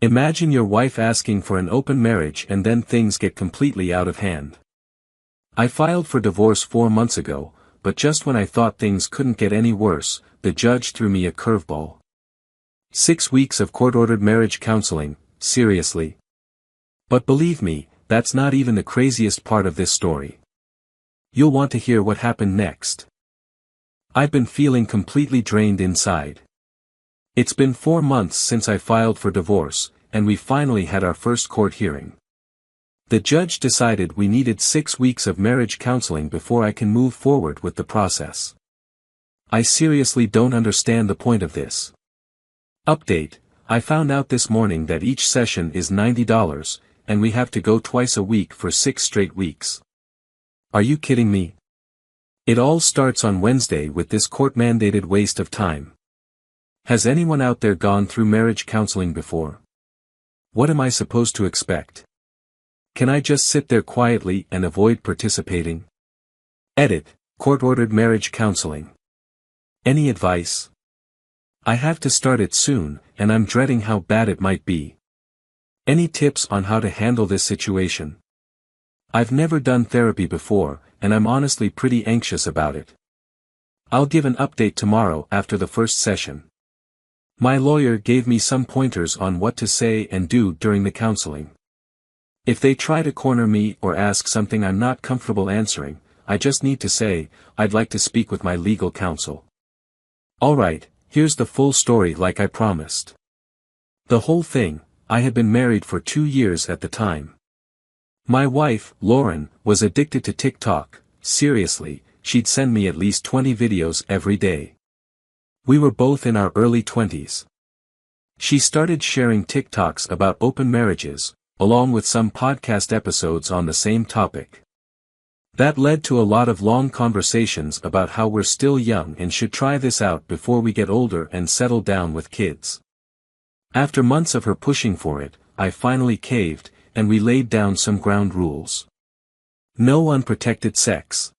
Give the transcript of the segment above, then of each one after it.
Imagine your wife asking for an open marriage and then things get completely out of hand. I filed for divorce 4 months ago, but just when I thought things couldn't get any worse, the judge threw me a curveball. 6 weeks of court-ordered marriage counseling, seriously? But believe me, that's not even the craziest part of this story. You'll want to hear what happened next. I've been feeling completely drained inside. It's been 4 months since I filed for divorce, and we finally had our first court hearing. The judge decided we needed 6 weeks of marriage counseling before I can move forward with the process. I seriously don't understand the point of this. Update: I found out this morning that each session is $90, and we have to go twice a week for 6 straight weeks. Are you kidding me? It all starts on Wednesday with this court-mandated waste of time. Has anyone out there gone through marriage counseling before? What am I supposed to expect? Can I just sit there quietly and avoid participating? Edit: court-ordered marriage counseling. Any advice? I have to start it soon, and I'm dreading how bad it might be. Any tips on how to handle this situation? I've never done therapy before, and I'm honestly pretty anxious about it. I'll give an update tomorrow after the first session. My lawyer gave me some pointers on what to say and do during the counseling. If they try to corner me or ask something I'm not comfortable answering, I just need to say, I'd like to speak with my legal counsel. Alright, here's the full story like I promised. The whole thing: I had been married for 2 years at the time. My wife, Lauren, was addicted to TikTok. Seriously, she'd send me at least 20 videos every day. We were both in our early 20s. She started sharing TikToks about open marriages, along with some podcast episodes on the same topic. That led to a lot of long conversations about how we're still young and should try this out before we get older and settle down with kids. After months of her pushing for it, I finally caved, and we laid down some ground rules. No unprotected sex.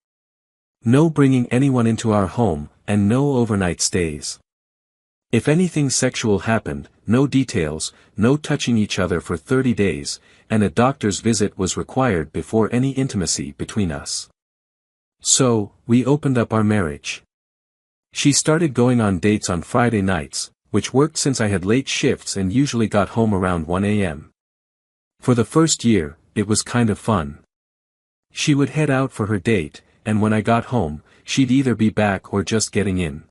No bringing anyone into our home, and no overnight stays. If anything sexual happened, no details, no touching each other for 30 days, and a doctor's visit was required before any intimacy between us. So, we opened up our marriage. She started going on dates on Friday nights, which worked since I had late shifts and usually got home around 1 a.m. For the first year, it was kind of fun. She would head out for her date, and when I got home, she'd either be back or just getting in.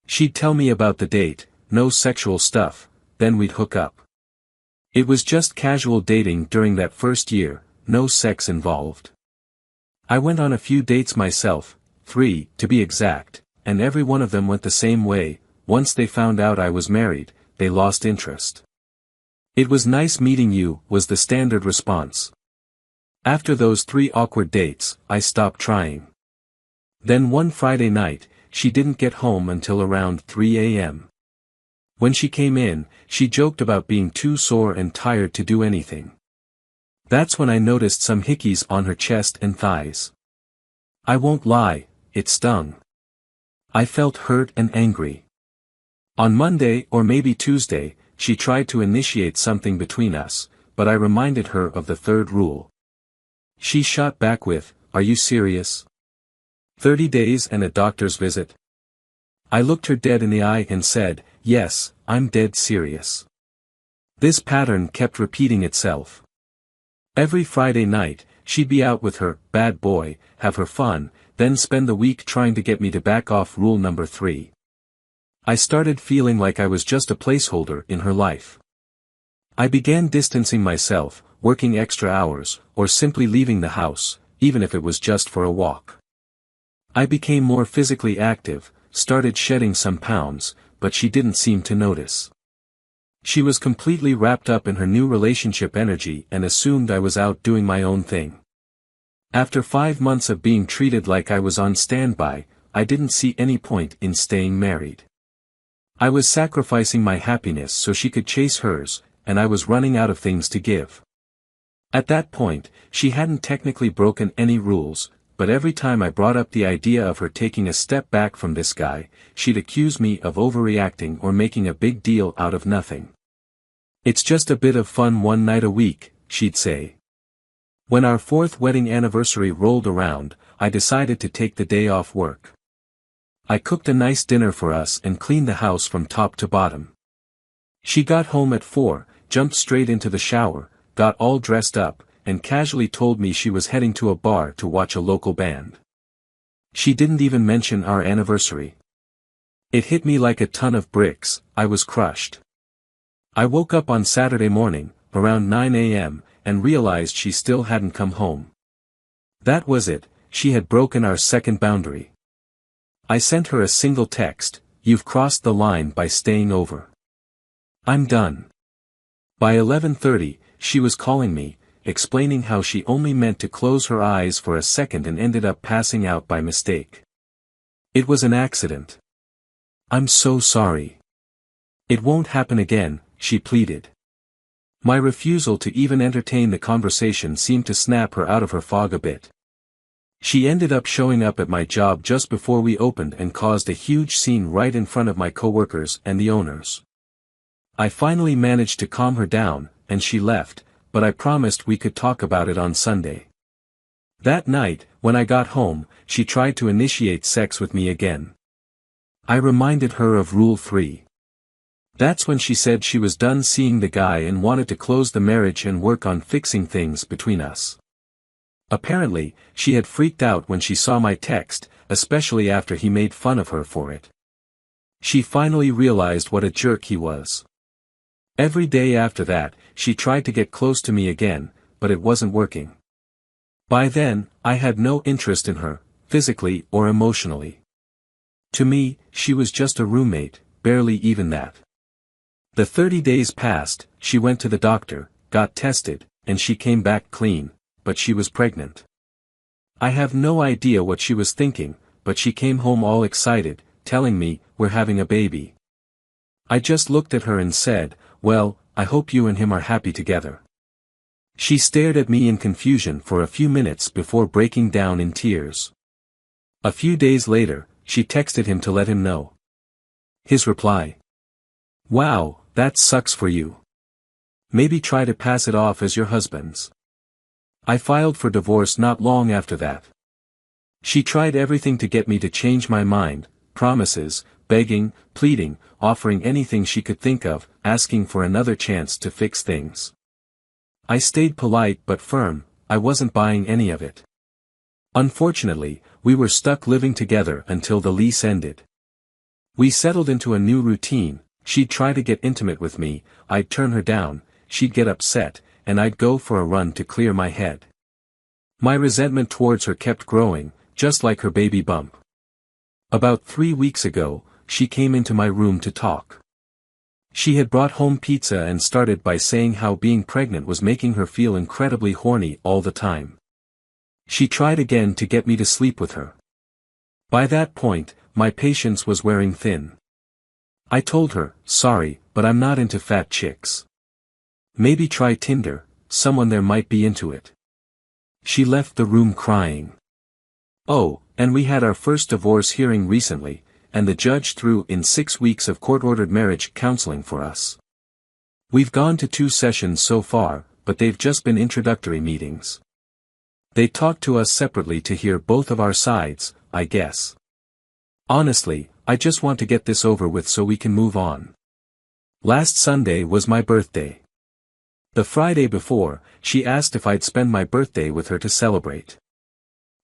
She'd tell me about the date, no sexual stuff, then we'd hook up. It was just casual dating during that first year, no sex involved. I went on a few dates myself, 3, to be exact, and every one of them went the same way. Once they found out I was married, they lost interest. "It was nice meeting you," was the standard response. After those 3 awkward dates, I stopped trying. Then one Friday night, she didn't get home until around 3 a.m. When she came in, she joked about being too sore and tired to do anything. That's when I noticed some hickeys on her chest and thighs. I won't lie, it stung. I felt hurt and angry. On Monday or maybe Tuesday, she tried to initiate something between us, but I reminded her of the 3rd rule. She shot back with, "Are you serious? 30 days and a doctor's visit?" I looked her dead in the eye and said, "Yes, I'm dead serious." This pattern kept repeating itself. Every Friday night, she'd be out with her bad boy, have her fun, then spend the week trying to get me to back off rule number 3. I started feeling like I was just a placeholder in her life. I began distancing myself, working extra hours, or simply leaving the house, even if it was just for a walk. I became more physically active, started shedding some pounds, but she didn't seem to notice. She was completely wrapped up in her new relationship energy and assumed I was out doing my own thing. After 5 months of being treated like I was on standby, I didn't see any point in staying married. I was sacrificing my happiness so she could chase hers, and I was running out of things to give. At that point, she hadn't technically broken any rules, but every time I brought up the idea of her taking a step back from this guy, she'd accuse me of overreacting or making a big deal out of nothing. It's just a bit of fun one night a week, she'd say. When our 4th wedding anniversary rolled around, I decided to take the day off work. I cooked a nice dinner for us and cleaned the house from top to bottom. She got home at 4, jumped straight into the shower, got all dressed up, and casually told me she was heading to a bar to watch a local band. She didn't even mention our anniversary. It hit me like a ton of bricks. I was crushed. I woke up on Saturday morning, around 9 a.m., and realized she still hadn't come home. That was it, she had broken our second boundary. I sent her a single text: "You've crossed the line by staying over. I'm done." By 11:30, she was calling me, explaining how she only meant to close her eyes for a second and ended up passing out by mistake. It was an accident. I'm so sorry. It won't happen again, she pleaded. My refusal to even entertain the conversation seemed to snap her out of her fog a bit. She ended up showing up at my job just before we opened and caused a huge scene right in front of my coworkers and the owners. I finally managed to calm her down, and she left, but I promised we could talk about it on Sunday. That night, when I got home, she tried to initiate sex with me again. I reminded her of Rule 3. That's when she said she was done seeing the guy and wanted to close the marriage and work on fixing things between us. Apparently, she had freaked out when she saw my text, especially after he made fun of her for it. She finally realized what a jerk he was. Every day after that, she tried to get close to me again, but it wasn't working. By then, I had no interest in her, physically or emotionally. To me, she was just a roommate, barely even that. The 30 days passed, she went to the doctor, got tested, and she came back clean, but she was pregnant. I have no idea what she was thinking, but she came home all excited, telling me, "We're having a baby." I just looked at her and said, "Well, I hope you and him are happy together." She stared at me in confusion for a few minutes before breaking down in tears. A few days later, she texted him to let him know. His reply: "Wow, that sucks for you. Maybe try to pass it off as your husband's." I filed for divorce not long after that. She tried everything to get me to change my mind: promises, begging, pleading, offering anything she could think of, asking for another chance to fix things. I stayed polite but firm. I wasn't buying any of it. Unfortunately, we were stuck living together until the lease ended. We settled into a new routine. She'd try to get intimate with me, I'd turn her down, she'd get upset, and I'd go for a run to clear my head. My resentment towards her kept growing, just like her baby bump. About 3 weeks ago, she came into my room to talk. She had brought home pizza and started by saying how being pregnant was making her feel incredibly horny all the time. She tried again to get me to sleep with her. By that point, my patience was wearing thin. I told her, "Sorry, but I'm not into fat chicks. Maybe try Tinder, someone there might be into it." She left the room crying. Oh, and we had our first divorce hearing recently, and the judge threw in 6 weeks of court-ordered marriage counseling for us. We've gone to 2 sessions so far, but they've just been introductory meetings. They talked to us separately to hear both of our sides, I guess. Honestly, I just want to get this over with so we can move on. Last Sunday was my birthday. The Friday before, she asked if I'd spend my birthday with her to celebrate.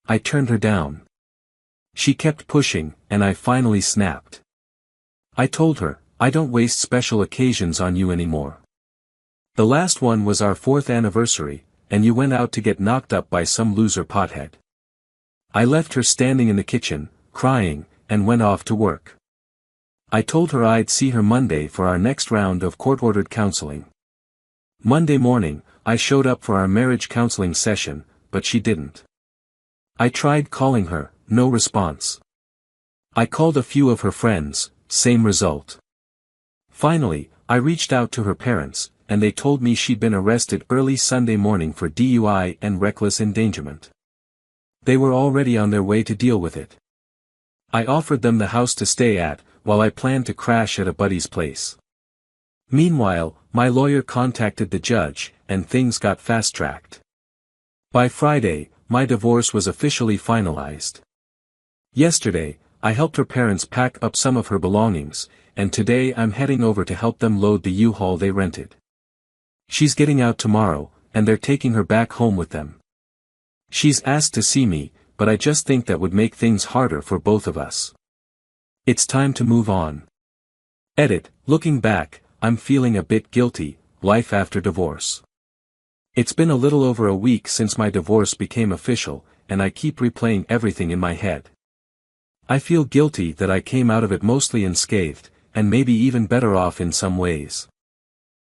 I turned her down. She kept pushing, and I finally snapped. I told her, "I don't waste special occasions on you anymore. The last one was our 4th anniversary, and you went out to get knocked up by some loser pothead." I left her standing in the kitchen, crying, and went off to work. I told her I'd see her Monday for our next round of court-ordered counseling. Monday morning, I showed up for our marriage counseling session, but she didn't. I tried calling her, no response. I called a few of her friends, same result. Finally, I reached out to her parents, and they told me she'd been arrested early Sunday morning for DUI and reckless endangerment. They were already on their way to deal with it. I offered them the house to stay at, while I planned to crash at a buddy's place. Meanwhile, my lawyer contacted the judge, and things got fast-tracked. By Friday, my divorce was officially finalized. Yesterday, I helped her parents pack up some of her belongings, and today I'm heading over to help them load the U-Haul they rented. She's getting out tomorrow, and they're taking her back home with them. She's asked to see me, but I just think that would make things harder for both of us. It's time to move on. Edit, looking back, I'm feeling a bit guilty, life after divorce. It's been a little over a week since my divorce became official, and I keep replaying everything in my head. I feel guilty that I came out of it mostly unscathed, and maybe even better off in some ways.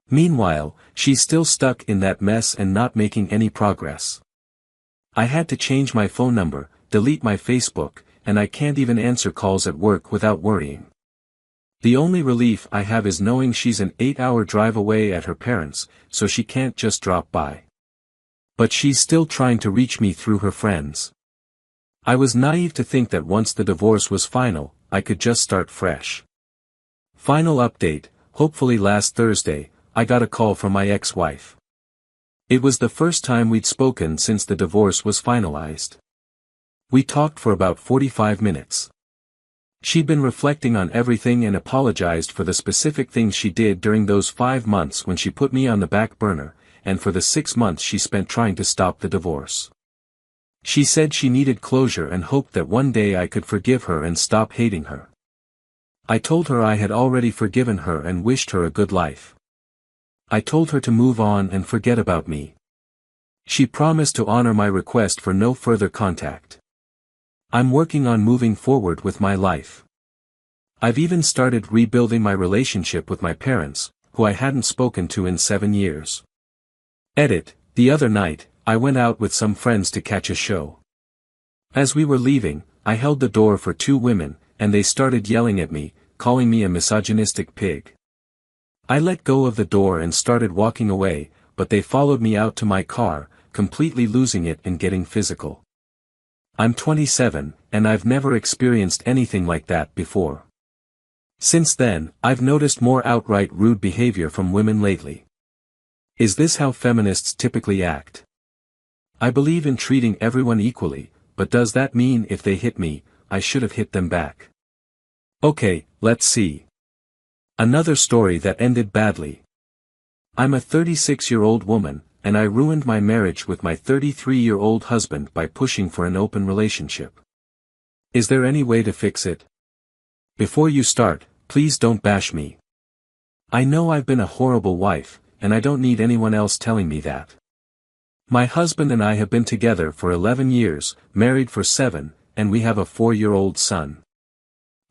Meanwhile, she's still stuck in that mess and not making any progress. I had to change my phone number, delete my Facebook, and I can't even answer calls at work without worrying. The only relief I have is knowing she's an 8-hour drive away at her parents', so she can't just drop by. But she's still trying to reach me through her friends. I was naive to think that once the divorce was final, I could just start fresh. Final update, hopefully last Thursday, I got a call from my ex-wife. It was the first time we'd spoken since the divorce was finalized. We talked for about 45 minutes. She'd been reflecting on everything and apologized for the specific things she did during those 5 months when she put me on the back burner, and for the 6 months she spent trying to stop the divorce. She said she needed closure and hoped that one day I could forgive her and stop hating her. I told her I had already forgiven her and wished her a good life. I told her to move on and forget about me. She promised to honor my request for no further contact. I'm working on moving forward with my life. I've even started rebuilding my relationship with my parents, who I hadn't spoken to in 7 years. Edit, the other night, I went out with some friends to catch a show. As we were leaving, I held the door for 2 women, and they started yelling at me, calling me a misogynistic pig. I let go of the door and started walking away, but they followed me out to my car, completely losing it and getting physical. I'm 27, and I've never experienced anything like that before. Since then, I've noticed more outright rude behavior from women lately. Is this how feminists typically act? I believe in treating everyone equally, but does that mean if they hit me, I should have hit them back? Okay, let's see. Another story that ended badly. I'm a 36-year-old woman, and I ruined my marriage with my 33-year-old husband by pushing for an open relationship. Is there any way to fix it? Before you start, please don't bash me. I know I've been a horrible wife, and I don't need anyone else telling me that. My husband and I have been together for 11 years, married for 7, and we have a 4-year-old son.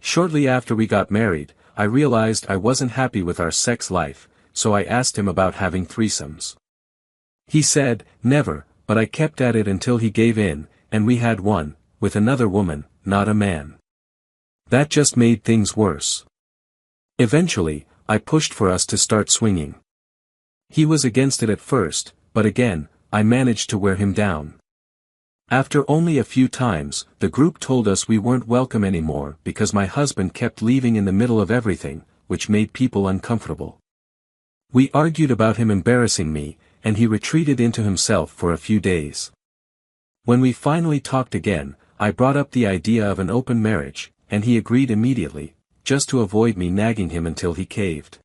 Shortly after we got married, I realized I wasn't happy with our sex life, so I asked him about having threesomes. He said, never, but I kept at it until he gave in, and we had one, with another woman, not a man. That just made things worse. Eventually, I pushed for us to start swinging. He was against it at first, but again, I managed to wear him down. After only a few times, the group told us we weren't welcome anymore because my husband kept leaving in the middle of everything, which made people uncomfortable. We argued about him embarrassing me, and he retreated into himself for a few days. When we finally talked again, I brought up the idea of an open marriage, and he agreed immediately, just to avoid me nagging him until he caved.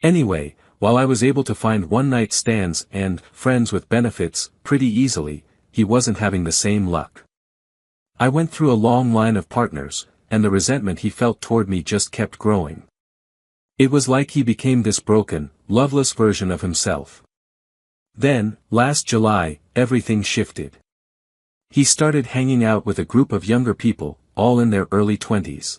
Anyway, while I was able to find one-night stands and friends with benefits pretty easily, he wasn't having the same luck. I went through a long line of partners, and the resentment he felt toward me just kept growing. It was like he became this broken, loveless version of himself. Then, last July, everything shifted. He started hanging out with a group of younger people, all in their early 20s.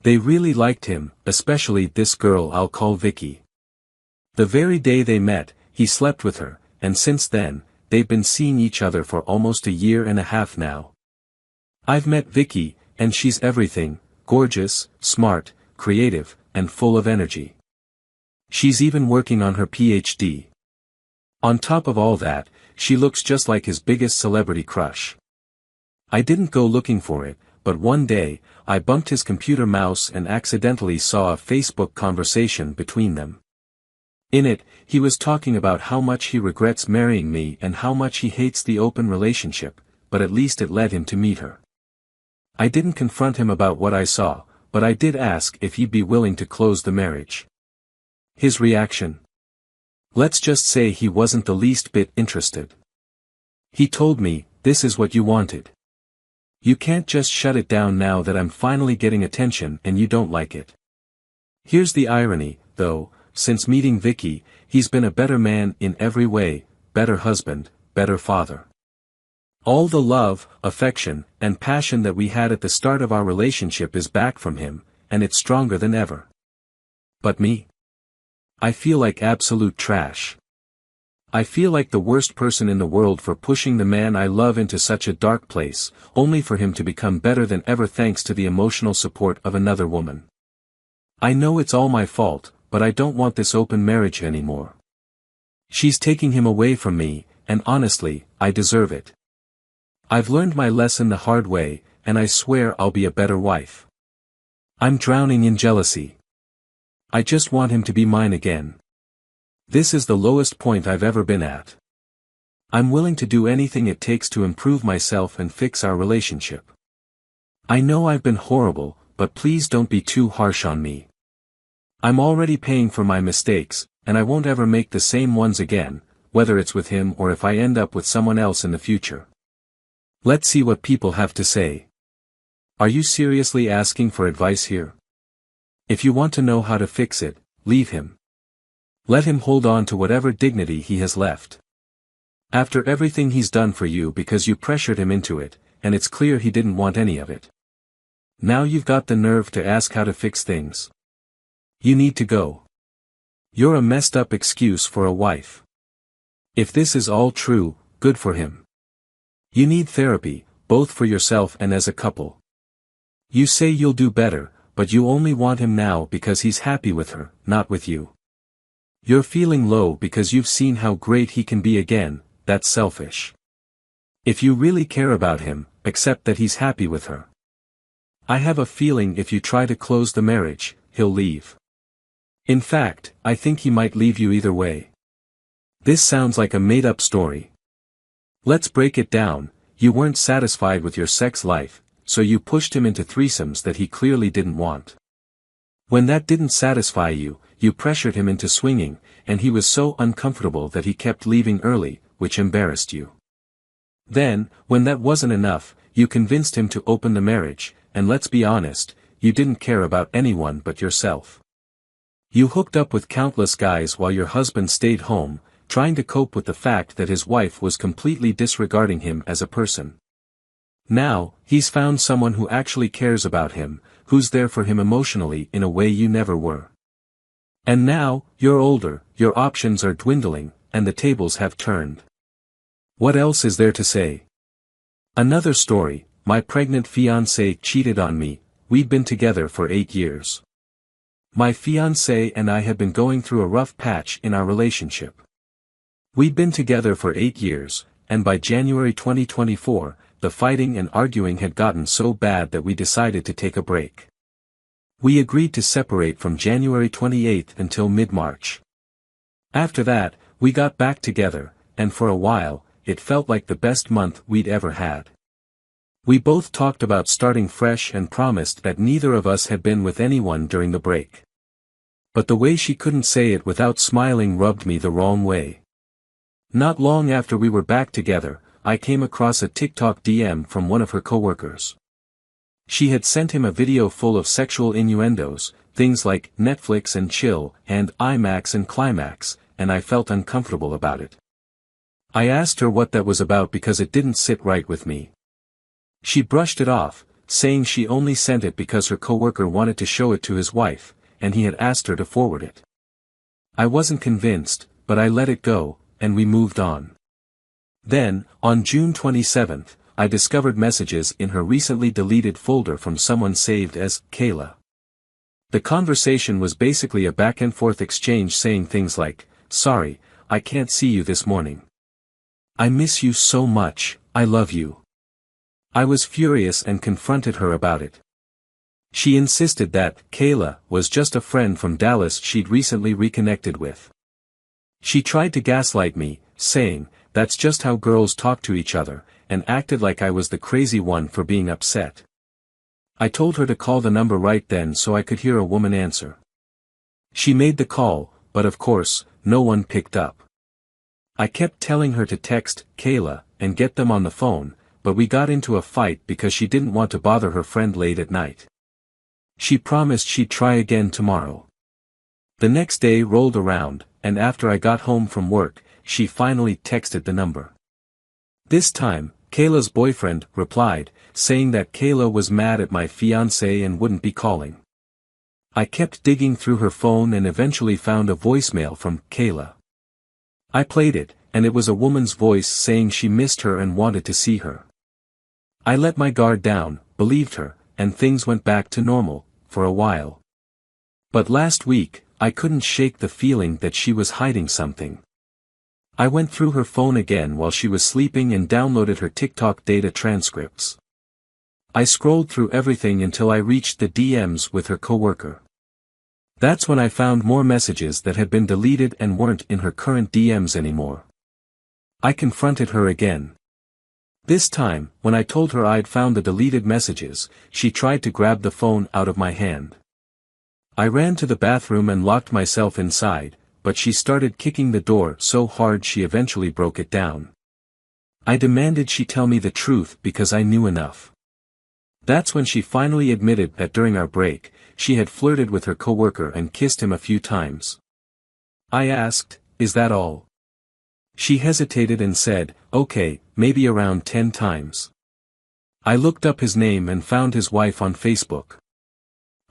They really liked him, especially this girl I'll call Vicky. The very day they met, he slept with her, and since then, they've been seeing each other for almost a year and a half now. I've met Vicky, and she's everything, gorgeous, smart, creative, and full of energy. She's even working on her PhD. On top of all that, she looks just like his biggest celebrity crush. I didn't go looking for it, but one day, I bumped his computer mouse and accidentally saw a Facebook conversation between them. In it, he was talking about how much he regrets marrying me and how much he hates the open relationship, but at least it led him to meet her. I didn't confront him about what I saw, but I did ask if he'd be willing to close the marriage. His reaction? Let's just say he wasn't the least bit interested. He told me, "This is what you wanted. You can't just shut it down now that I'm finally getting attention and you don't like it." Here's the irony, though, since meeting Vicky, he's been a better man in every way, better husband, better father. All the love, affection, and passion that we had at the start of our relationship is back from him, and it's stronger than ever. But me? I feel like absolute trash. I feel like the worst person in the world for pushing the man I love into such a dark place, only for him to become better than ever thanks to the emotional support of another woman. I know it's all my fault, but I don't want this open marriage anymore. She's taking him away from me, and honestly, I deserve it. I've learned my lesson the hard way, and I swear I'll be a better wife. I'm drowning in jealousy. I just want him to be mine again. This is the lowest point I've ever been at. I'm willing to do anything it takes to improve myself and fix our relationship. I know I've been horrible, but please don't be too harsh on me. I'm already paying for my mistakes, and I won't ever make the same ones again, whether it's with him or if I end up with someone else in the future. Let's see what people have to say. Are you seriously asking for advice here? If you want to know how to fix it, leave him. Let him hold on to whatever dignity he has left. After everything he's done for you because you pressured him into it, and it's clear he didn't want any of it. Now you've got the nerve to ask how to fix things. You need to go. You're a messed up excuse for a wife. If this is all true, good for him. You need therapy, both for yourself and as a couple. You say you'll do better, but you only want him now because he's happy with her, not with you. You're feeling low because you've seen how great he can be again. That's selfish. If you really care about him, accept that he's happy with her. I have a feeling if you try to close the marriage, he'll leave. In fact, I think he might leave you either way. This sounds like a made-up story. Let's break it down. You weren't satisfied with your sex life, so you pushed him into threesomes that he clearly didn't want. When that didn't satisfy you, you pressured him into swinging, and he was so uncomfortable that he kept leaving early, which embarrassed you. Then, when that wasn't enough, you convinced him to open the marriage, and let's be honest, you didn't care about anyone but yourself. You hooked up with countless guys while your husband stayed home, trying to cope with the fact that his wife was completely disregarding him as a person. Now, he's found someone who actually cares about him, who's there for him emotionally in a way you never were. And now, you're older, your options are dwindling, and the tables have turned. What else is there to say? Another story, my pregnant fiancé cheated on me. We'd been together for 8 years. My fiancé and I had been going through a rough patch in our relationship. We'd been together for 8 years, and by January 2024, the fighting and arguing had gotten so bad that we decided to take a break. We agreed to separate from January 28 until mid-March. After that, we got back together, and for a while, it felt like the best month we'd ever had. We both talked about starting fresh and promised that neither of us had been with anyone during the break. But the way she couldn't say it without smiling rubbed me the wrong way. Not long after we were back together, I came across a TikTok DM from one of her coworkers. She had sent him a video full of sexual innuendos, things like Netflix and chill, and IMAX and climax, and I felt uncomfortable about it. I asked her what that was about because it didn't sit right with me. She brushed it off, saying she only sent it because her coworker wanted to show it to his wife, and he had asked her to forward it. I wasn't convinced, but I let it go, and we moved on. Then, on June 27th, I discovered messages in her recently deleted folder from someone saved as Kayla. The conversation was basically a back-and-forth exchange saying things like, "Sorry, I can't see you this morning. I miss you so much, I love you. I was furious and confronted her about it. She insisted that Kayla was just a friend from Dallas she'd recently reconnected with. She tried to gaslight me, saying, "That's just how girls talk to each other," and acted like I was the crazy one for being upset. I told her to call the number right then so I could hear a woman answer. She made the call, but of course, no one picked up. I kept telling her to text Kayla and get them on the phone, but we got into a fight because she didn't want to bother her friend late at night. She promised she'd try again tomorrow. The next day rolled around, and after I got home from work, she finally texted the number. This time, Kayla's boyfriend replied, saying that Kayla was mad at my fiancé and wouldn't be calling. I kept digging through her phone and eventually found a voicemail from Kayla. I played it, and it was a woman's voice saying she missed her and wanted to see her. I let my guard down, believed her, and things went back to normal, for a while. But last week, I couldn't shake the feeling that she was hiding something. I went through her phone again while she was sleeping and downloaded her TikTok data transcripts. I scrolled through everything until I reached the DMs with her coworker. That's when I found more messages that had been deleted and weren't in her current DMs anymore. I confronted her again. This time, when I told her I'd found the deleted messages, she tried to grab the phone out of my hand. I ran to the bathroom and locked myself inside, but she started kicking the door so hard she eventually broke it down. I demanded she tell me the truth because I knew enough. That's when she finally admitted that during our break, she had flirted with her coworker and kissed him a few times. I asked, "Is that all?" She hesitated and said, "Okay, maybe around 10 times. I looked up his name and found his wife on Facebook.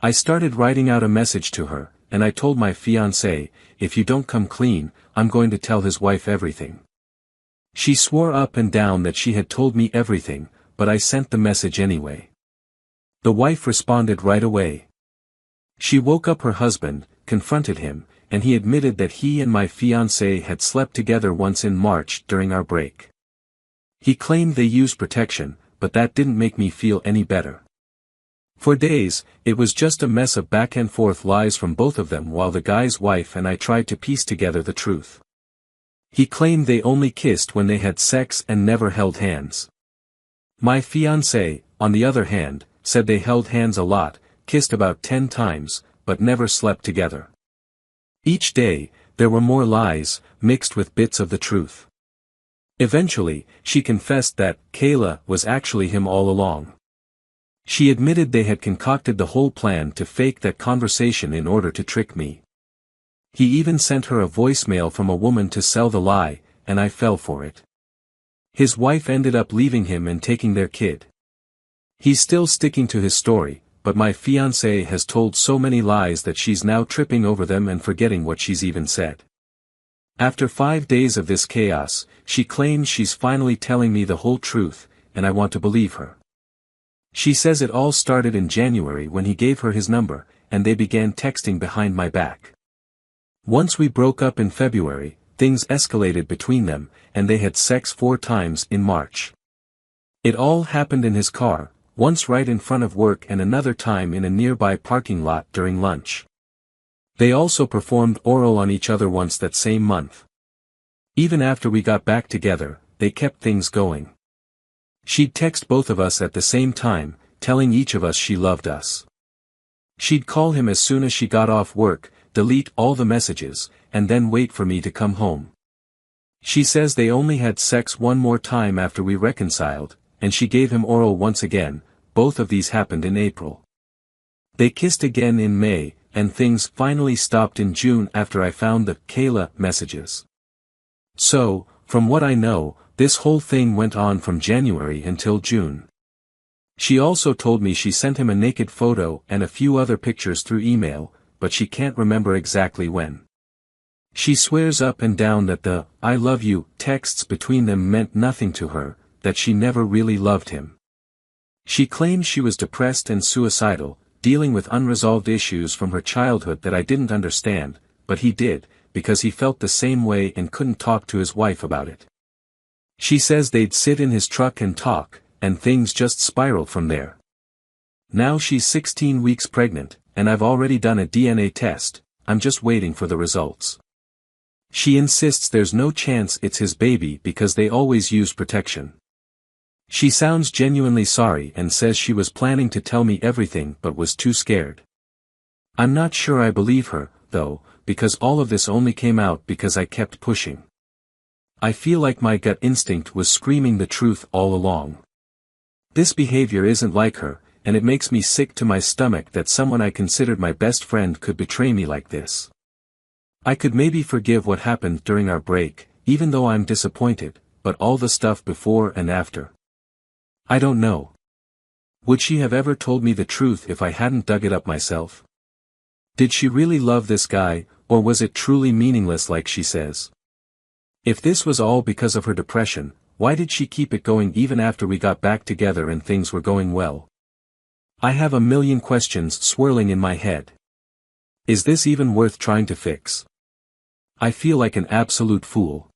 I started writing out a message to her, and I told my fiancé, "If you don't come clean, I'm going to tell his wife everything." She swore up and down that she had told me everything, but I sent the message anyway. The wife responded right away. She woke up her husband, confronted him, and he admitted that he and my fiancé had slept together once in March during our break. He claimed they used protection, but that didn't make me feel any better. For days, it was just a mess of back and forth lies from both of them while the guy's wife and I tried to piece together the truth. He claimed they only kissed when they had sex and never held hands. My fiancé, on the other hand, said they held hands a lot, kissed about 10 times, but never slept together. Each day, there were more lies, mixed with bits of the truth. Eventually, she confessed that Kayla was actually him all along. She admitted they had concocted the whole plan to fake that conversation in order to trick me. He even sent her a voicemail from a woman to sell the lie, and I fell for it. His wife ended up leaving him and taking their kid. He's still sticking to his story, but my fiancé has told so many lies that she's now tripping over them and forgetting what she's even said. After 5 days of this chaos, she claims she's finally telling me the whole truth, and I want to believe her. She says it all started in January when he gave her his number, and they began texting behind my back. Once we broke up in February, things escalated between them, and they had sex 4 times in March. It all happened in his car, once right in front of work and another time in a nearby parking lot during lunch. They also performed oral on each other once that same month. Even after we got back together, they kept things going. She'd text both of us at the same time, telling each of us she loved us. She'd call him as soon as she got off work, delete all the messages, and then wait for me to come home. She says they only had sex one more time after we reconciled, and she gave him oral once again. Both of these happened in April. They kissed again in May, and things finally stopped in June after I found the Kayla messages. So, from what I know, this whole thing went on from January until June. She also told me she sent him a naked photo and a few other pictures through email, but she can't remember exactly when. She swears up and down that the "I love you" texts between them meant nothing to her, that she never really loved him. She claims she was depressed and suicidal, dealing with unresolved issues from her childhood that I didn't understand, but he did, because he felt the same way and couldn't talk to his wife about it. She says they'd sit in his truck and talk, and things just spiral from there. Now she's 16 weeks pregnant, and I've already done a DNA test, I'm just waiting for the results. She insists there's no chance it's his baby because they always use protection. She sounds genuinely sorry and says she was planning to tell me everything but was too scared. I'm not sure I believe her, though, because all of this only came out because I kept pushing. I feel like my gut instinct was screaming the truth all along. This behavior isn't like her, and it makes me sick to my stomach that someone I considered my best friend could betray me like this. I could maybe forgive what happened during our break, even though I'm disappointed, but all the stuff before and after. I don't know. Would she have ever told me the truth if I hadn't dug it up myself? Did she really love this guy, or was it truly meaningless like she says? If this was all because of her depression, why did she keep it going even after we got back together and things were going well? I have a million questions swirling in my head. Is this even worth trying to fix? I feel like an absolute fool.